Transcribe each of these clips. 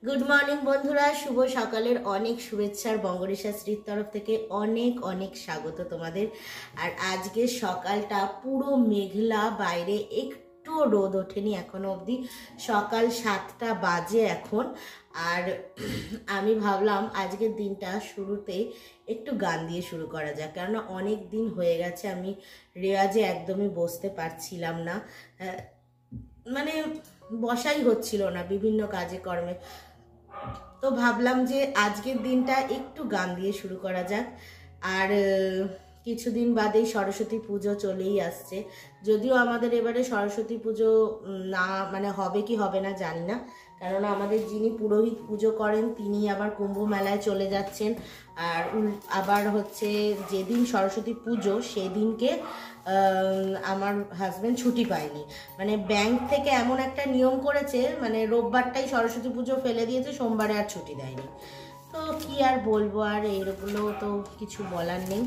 Good morning বন্ধুরা, শুভ সকালের অনেক শুভেচ্ছার বঙ্গরেশা শ্রীর তরফ থেকে অনেক অনেক স্বাগত তোমাদের। আর আজকে সকালটা পুরো মেঘলা, বাইরে একটু রোদ ওঠেনি এখনো অবধি, সকাল 7টা বাজে এখন। আর আমি ভাবলাম আজকের দিনটা শুরুতে একটু গান দিয়ে শুরু করা যাক, কেননা অনেক দিন হয়ে গেছে আমি রেওয়াজে একদমই বসতে পারছিলাম না, মানে বসাই হচ্ছিল না বিভিন্ন কাজে কর্মে। তো ভাবলাম যে আজকের দিনটা একটু গান দিয়ে শুরু করা যাক। আর কিছুদিন বাদেই সরস্বতী পুজো চলেই আসছে, যদিও আমাদের এবারে সরস্বতী পুজো না মানে হবে কি হবে না জানি না, কেননা আমাদের যিনি পুরোহিত পুজো করেন তিনি আবার কুম্ভ মেলায় চলে যাচ্ছেন। আর আবার হচ্ছে যেদিন সরস্বতী পুজো সেদিনকে আমার হাজব্যান্ড ছুটি পায়নি, মানে ব্যাংক থেকে এমন একটা নিয়ম করেছে, মানে রোববারটাই সরস্বতী পুজো ফেলে দিয়েছে, সোমবারে আর ছুটি দেয়নি। তো কি আর বলবো, আর এগুলো তো কিছু বলার নেই।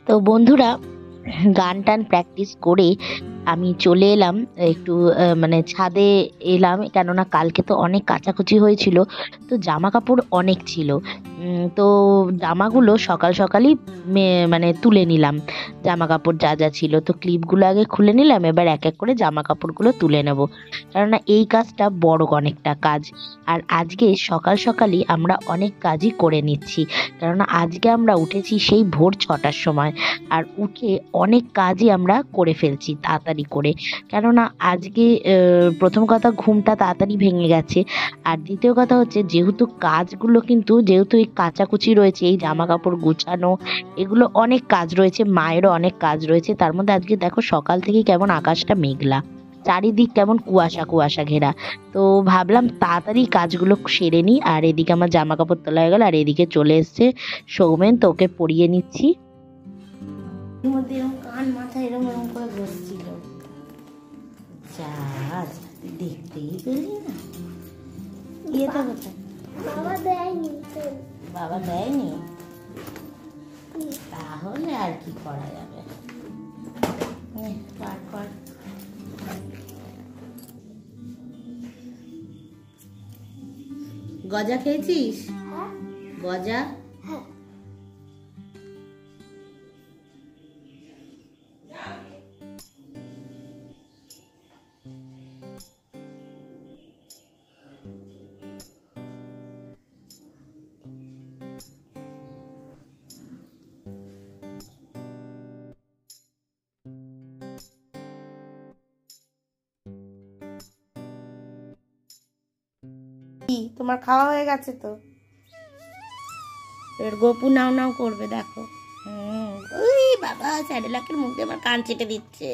তো বন্ধুরা, গান টান প্র্যাকটিস করে আমি চলে এলাম একটু মানে ছাদে এলাম, কেননা কালকে তো অনেক কাচাকুচি হয়েছিল, তো জামা কাপড় অনেক ছিল। তো জামাগুলো সকাল সকালই মানে তুলে নিলাম, জামা কাপড় যা যা ছিল, তো ক্লিপগুলো আগে খুলে নিলাম, এবার এক এক করে জামা কাপড়গুলো তুলে নেব, কেননা এই কাজটা বড় অনেকটা কাজ। আর আজকে সকাল সকালই আমরা অনেক কাজই করে নিচ্ছি, কেননা আজকে আমরা উঠেছি সেই ভোর 6টার সময়, আর উঠে অনেক কাজই আমরা করে ফেলছি তাড়াতাড়ি করে, কেননা আজকে প্রথম কথা ঘুমটা তাড়াতাড়ি ভেঙে গেছে, আর দ্বিতীয় কথা হচ্ছে যেহেতু কাজগুলো কিন্তু যেহেতু এই কাচাকুচি রয়েছে, এই জামা কাপড় গুছানো, এগুলো অনেক কাজ রয়েছে, মায়েরও অনেক কাজ রয়েছে, তার মধ্যে আজকে দেখো সকাল থেকেই কেমন আকাশটা মেঘলা, চারিদিক কেমন কুয়াশা কুয়াশা ঘেরা। তো ভাবলাম তাড়াতাড়ি কাজগুলো সেরে নিই, আর এদিকে আমার জামা কাপড় তোলা হয়ে গেল, আর এদিকে চলে এসছে সৌমেন, তো ওকে পরিয়ে নিচ্ছি। এর মধ্যে এরকম কান মাথা এরকম এরকম করে বসছিল, যা তুই দেখতেই পেলি না। ইয়েটা কোথায়? বাবা দেয়নি। বাবা দেয়নি, তাহলে আর কি করা যাবে। গজা খেয়েছিস? গজা তোমার খাওয়া হয়ে গেছে তো, এর গপু নাও নাও করবে দেখো। ওই বাবা, স্যারেলাকের মুখে আমার কান চেটে দিচ্ছে।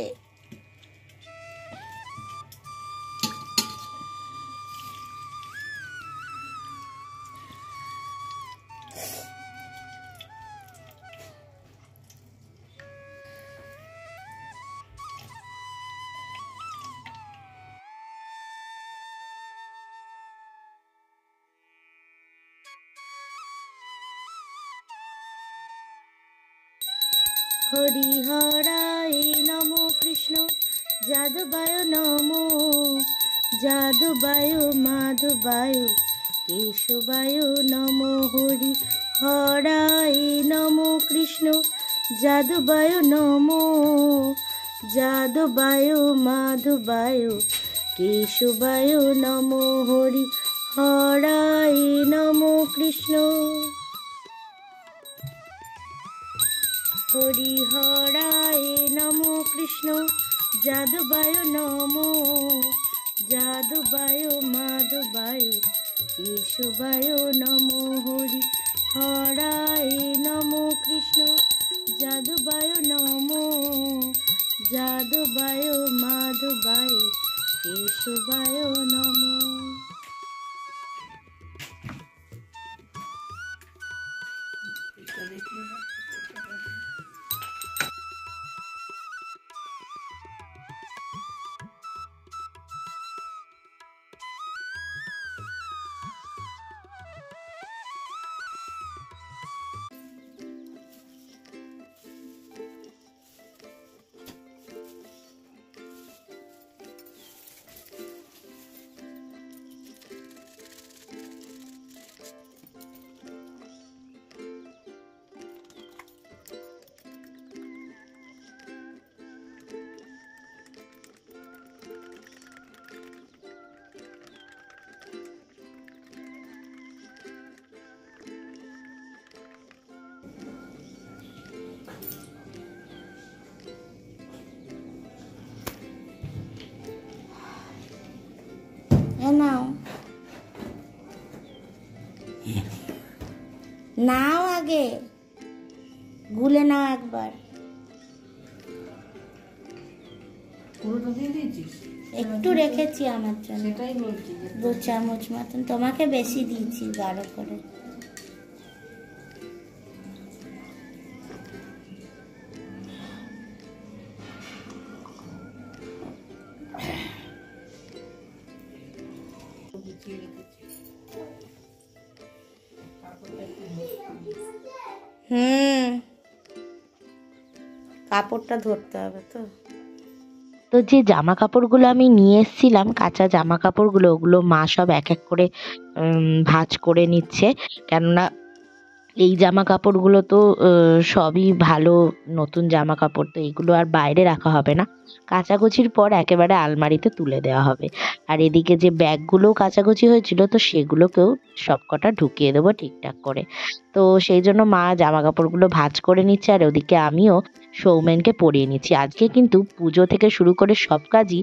হরিহরায় নমো কৃষ্ণ যাদবায় নমো, যাদবায় মাধবায় কেশবায় নমো। হরি হরায় নমো কৃষ্ণ যাদবায় নমো, যাদবায় মাধবায় কেশবায় নমো। হরি হরায় নমো কৃষ্ণ। হরিহরায় নমো কৃষ্ণ যাদবায় নমো, যাদবায় মাধবায় কেশবায় নমো। হরি হরায় নমো কৃষ্ণ যাদবায় নমো, যাদবায় মাধবায় কেশবায় নমো। নাও নাও, আগে গুলে নাও একবার। একটু রেখেছি আমার জন্য, 2 চামচ মতন, তোমাকে বেশি দিয়েছি 12 করে। কাপড়টা ধরতে হবে তো। তো যে জামা কাপড়গুলো আমি নিয়ে এসেছিলাম, কাঁচা জামা কাপড়গুলো, ওগুলো মা সব এক এক করে ভাঁজ করে নিচ্ছে। কেননা এই জামা কাপড়গুলো তো সবই ভালো নতুন জামা কাপড়, তো এগুলো আর বাইরে রাখা হবে না, কাচাকুচির পর একেবারে আলমারিতে তুলে দেওয়া হবে। আর এদিকে যে ব্যাগগুলোও কাচাকুচি হয়েছিল, তো সেগুলোকেও সবকটা ঢুকিয়ে দেবো ঠিকঠাক করে। তো সেই জন্য মা জামা কাপড়গুলো ভাঁজ করে নিচ্ছে, আর ওদিকে আমিও সৌমেনকে পরিয়ে নিচ্ছি। আজকে কিন্তু পুজো থেকে শুরু করে সব কাজই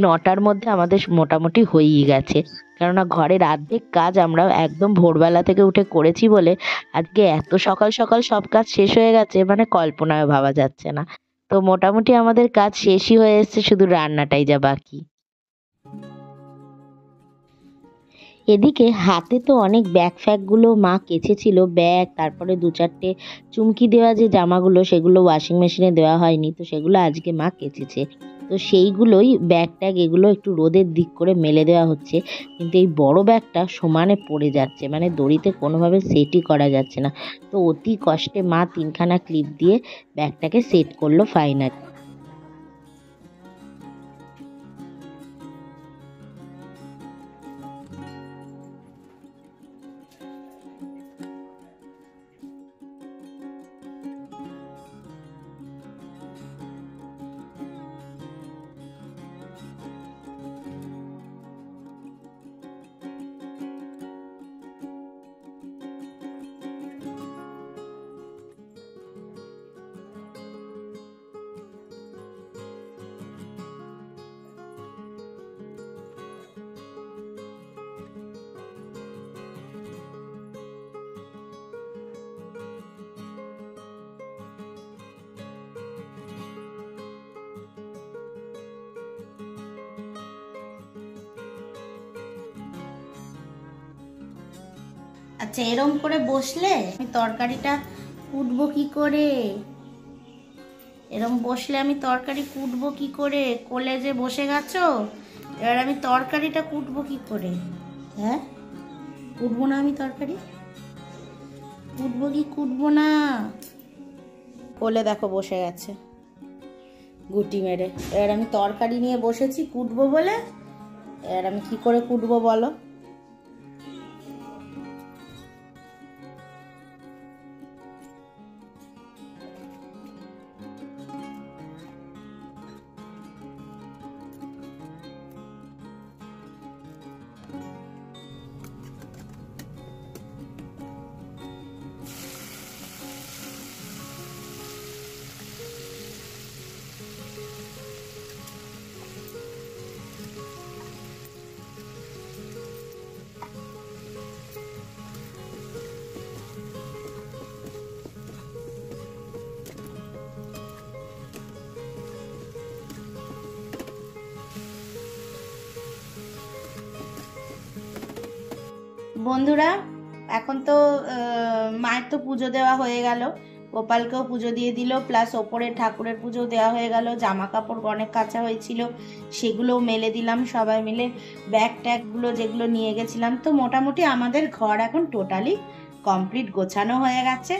9টার মধ্যে আমাদের মোটামুটি হয়েই গেছে। কেননা ঘরের অর্ধেক কাজ আমরা একদম ভোরবেলা থেকে উঠে করেছি বলে আজকে এত সকাল সকাল সব কাজ শেষ হয়ে গেছে, মানে কল্পনায় ভাবা যাচ্ছে না। তো মোটামুটি আমাদের কাজ শেষই হয়ে এসছে, শুধু রান্নাটাই যা বাকি। এদিকে হাতে তো অনেক ব্যাগ ফ্যাগগুলো মা কেচেছিল, ব্যাগ, তারপরে 2-4টে চুমকি দেওয়া যে জামাগুলো, সেগুলো ওয়াশিং মেশিনে দেওয়া হয়নি, তো সেগুলো আজকে মা কেচেছে। তো সেইগুলোই ব্যাগ ট্যাগ এগুলো একটু রোদের দিক করে মেলে দেওয়া হচ্ছে। কিন্তু এই বড় ব্যাগটা সমানে পড়ে যাচ্ছে, মানে দড়িতে কোনোভাবে সেটই করা যাচ্ছে না। তো অতি কষ্টে মা 3খানা ক্লিপ দিয়ে ব্যাগটাকে সেট করলো ফাইনালি। আচ্ছা, এরম করে বসলে আমি তরকারিটা কুটবো কি করে? এরম বসলে আমি তরকারি কুটবো কি করে? কোলে যে বসে গেছো, এবার আমি তরকারিটা কুটবো কি করে? হ্যাঁ, কুটবো না আমি তরকারি? কুটবো কি কুটবো না? কোলে দেখো বসে গেছে গুটি মেরে। এবার আমি তরকারি নিয়ে বসেছি কুটবো বলে, এবার আমি কি করে কুটবো বলো? বন্ধুরা, এখন তো মায়ের তো পুজো দেওয়া হয়ে গেল, গোপালকেও পুজো দিয়ে দিল, প্লাস ওপরে ঠাকুরের পুজো দেওয়া হয়ে গেল, জামা কাপড় অনেক কাঁচা হয়েছিল সেগুলোও মেলে দিলাম সবাই মিলে, ব্যাগ ট্যাগগুলো যেগুলো নিয়ে গেছিলাম। তো মোটামুটি আমাদের ঘর এখন টোটালি কমপ্লিট গোছানো হয়ে গেছে।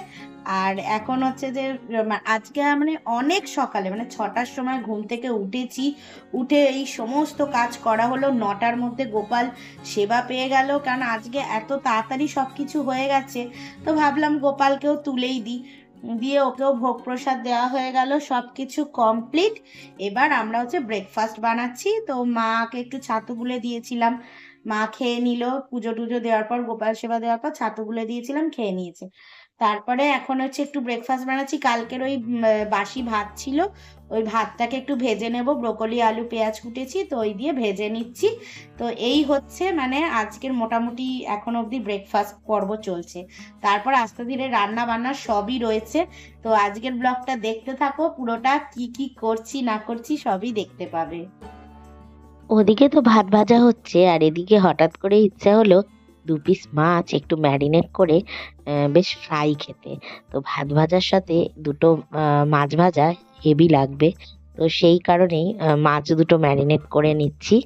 আর এখন হচ্ছে যে আজকে মানে অনেক সকালে, মানে 6টার সময় ঘুম থেকে উঠেছি, উঠে এই সমস্ত কাজ করা হলো। 9টার মধ্যে গোপাল সেবা পেয়ে গেল, কারণ আজকে এত তাড়াতাড়ি সব কিছু হয়ে গেছে। তো ভাবলাম গোপালকেও তুলেই দিই, দিয়ে ওকেও ভোগ প্রসাদ দেওয়া হয়ে গেল, সব কিছু কমপ্লিট। এবার আমরা হচ্ছে ব্রেকফাস্ট বানাচ্ছি। তো মাকে একটু ছাতু গুলে দিয়েছিলাম, মা খেয়ে নিল। পুজো টুজো দেওয়ার পর, গোপাল সেবা দেওয়ার পর ছাতু গুলে দিয়েছিলাম, খেয়ে নিয়েছে। তারপরে এখন হচ্ছে একটু ব্রেকফাস্ট বানাচ্ছি। কালকের ওই বাসি ভাত ছিল, ওই ভাতটাকে একটু ভেজে নেব, ব্রোকলি আলু পেঁয়াজ কুটেছি তো ওই দিয়ে ভেজে নিচ্ছি। তো এই হচ্ছে মানে আজকের মোটামুটি এখন অবধি ব্রেকফাস্ট পর্ব চলছে। তারপর আস্তে ধীরে রান্না বান্না সবই রয়েছে। তো আজকের ব্লগটা দেখতে থাকো পুরোটা, কি কি করছি না করছি সবই দেখতে পাবে। ওদিকে তো ভাত ভাজা হচ্ছে, আর এদিকে হঠাৎ করে ইচ্ছা হলো 2 পিস মাছ একটু ম্যারিনেট করে বেশ ফ্রাই খেতে। তো ভাত ভাজার সাথে দুটো মাছ ভাজা হেভি লাগবে, তো সেই কারণেই মাছ দুটো ম্যারিনেট করে নিচ্ছি।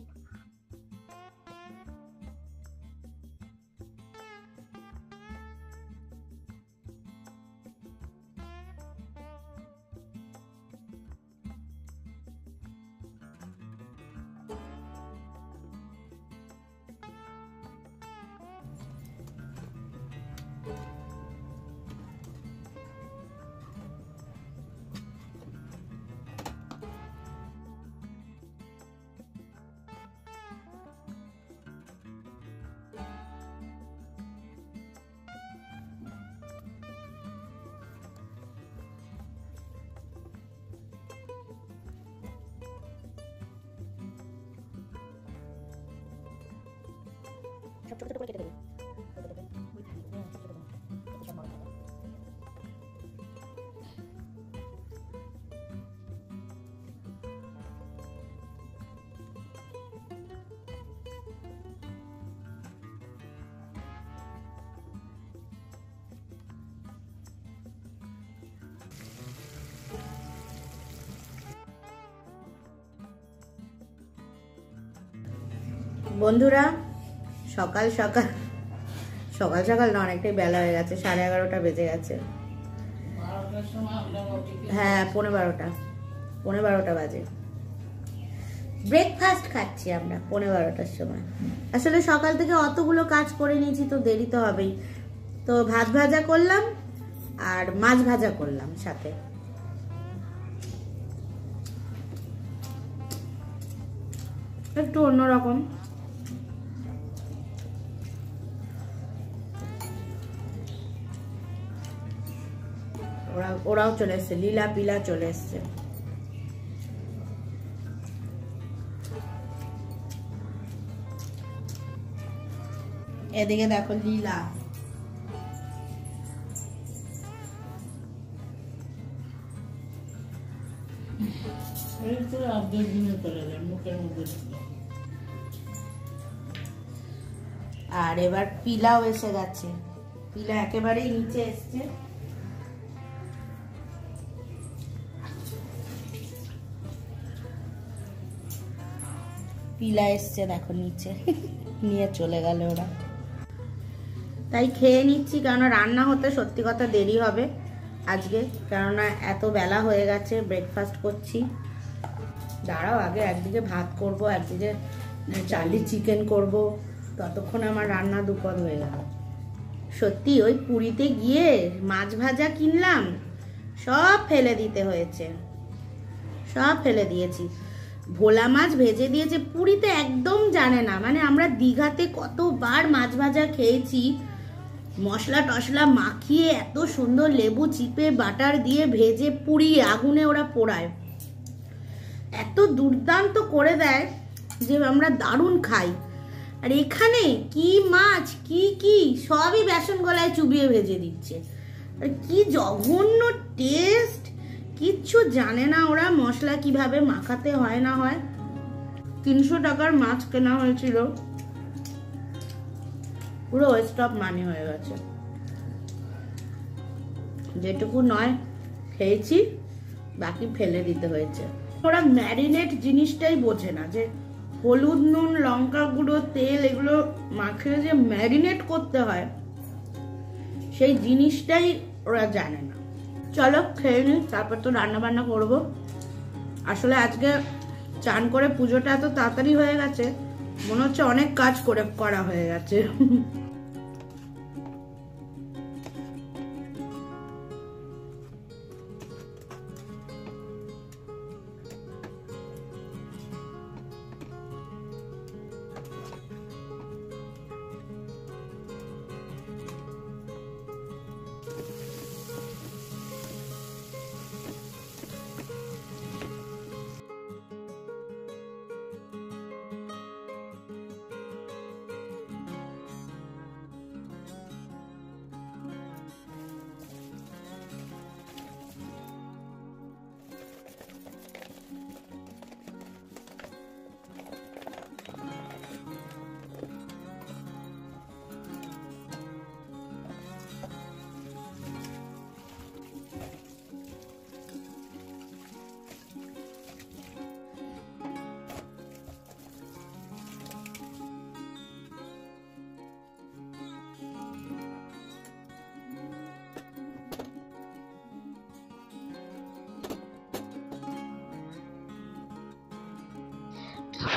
ছোট ছোট করে কেটে দেবে। বন্ধুরা, সকাল সকাল সকাল সকাল না, অনেকটাই বেলা হয়ে গেছে, 11:30 বেজে গেছে। হ্যাঁ, 11:15 বাজে। ব্রেকফাস্ট খাচ্ছি আমরা 11:15 সময়। আসলে সকাল থেকে অতগুলো কাজ করে নিয়েছি, তো দেরি তো হবেই। তো ভাত ভাজা করলাম আর মাছ ভাজা করলাম সাথে। একটু অন্যরকম। ওরাও চলে এসছে, লীলা পিলা চলে এসছে। এদিকে দেখো লীলা, আর এবার পিলাও এসে গেছে। পিলা একেবারেই নিচে এসছে। পিলা এসছে দেখো নিচে, নিয়ে চলে গেল ওরা। তাই খেয়ে নিচ্ছি, কেননা রান্না হতে সত্যি কথা দেরি হবে আজকে, কেননা এত বেলা হয়ে গেছে। ব্রেকফাস্ট করছি। দাঁড়াও, আগে একদিকে ভাত করব, একদিকে চার্লি চিকেন করব, ততক্ষণ আমার রান্না দুপদ হয়ে গেল। সত্যি ওই পুরীতে গিয়ে মাছ ভাজা কিনলাম, সব ফেলে দিতে হয়েছে, সব ফেলে দিয়েছি। ভোলা মাছ ভেজে দিয়েছে, পুরীতে একদম জানে না। মানে আমরা দীঘাতে কতবার মাছ ভাজা খেয়েছি, মশলা টশলা মাখিয়ে এত সুন্দর লেবু চিপে বাটার দিয়ে ভেজে পুড়িয়ে আগুনে ওরা পোড়ায়, এত দুর্দান্ত করে দেয় যে আমরা দারুণ খাই। আর এখানে কি মাছ কি কি সবই বেসন গলায় চুবিয়ে ভেজে দিচ্ছে। আর কি জঘন্য টেস্ট, কিচ্ছু জানে না ওরা মশলা কিভাবে মাখাতে হয় না হয়। 300 টাকার মাছ কেনা হয়েছিল, পুরো ওয়েস্ট অফ মানি হয়ে গেছে। যেটুকু নয় খেয়েছি, বাকি ফেলে দিতে হয়েছে। ওরা ম্যারিনেট জিনিসটাই বোঝে না, যে হলুদ নুন লঙ্কা গুঁড়ো তেল এগুলো মাখিয়ে যে ম্যারিনেট করতে হয়, সেই জিনিসটাই ওরা জানে না। চলো খেয়ে নিই, তারপর তো রান্না বান্না করবো। আসলে আজকে চান করে পুজোটা এত তাড়াতাড়ি হয়ে গেছে, মনে হচ্ছে অনেক কাজ করা হয়ে গেছে।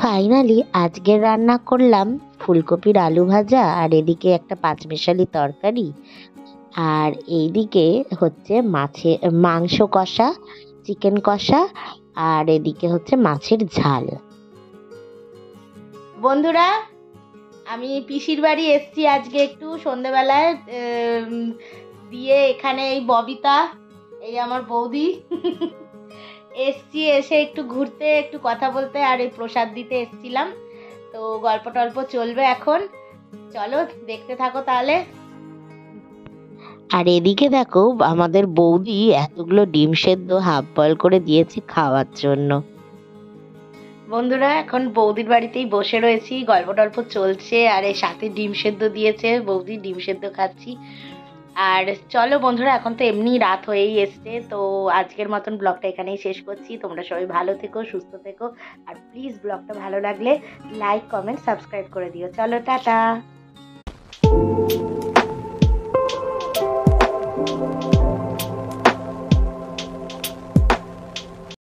ফাইনালি আজকের রান্না করলাম ফুলকপির আলু ভাজা, আর এদিকে একটা পাঁচমিশালি তরকারি, আর এইদিকে হচ্ছে মাংস কষা, চিকেন কষা, আর এদিকে হচ্ছে মাছের ঝাল। বন্ধুরা, আমি পিসির বাড়ি এসছি আজকে একটু সন্ধেবেলায়, দিয়ে এখানে এই ববিতা, এই আমার বৌদি এসছি, এসে একটু ঘুরতে, একটু কথা বলতে, আর এই প্রসাদ দিতে এসছিলাম। তো গল্প টল্প চলবে এখন। চলো দেখতে থাকো তাহলে। আর এদিকে দেখো আমাদের বৌদি এতগুলো ডিম সেদ্ধ হাফ বয়েল করে দিয়েছে খাওয়ার জন্য। বন্ধুরা এখন বৌদির বাড়িতেই বসে রয়েছি, গল্প টল্প চলছে আর এর সাথে ডিম সেদ্ধ দিয়েছে বৌদি, ডিম সেদ্ধ খাচ্ছি। আর চলো বন্ধুরা, এখন তো এমনি রাত হয়েই এসছে, তো আজকের মতন ব্লগটা এখানেই শেষ করছি। তোমরা সবাই ভালো থেকো, সুস্থ থেকো, আর প্লিজ ব্লগটা ভালো লাগলে লাইক কমেন্ট সাবস্ক্রাইব করে দিও। চলো টাটা।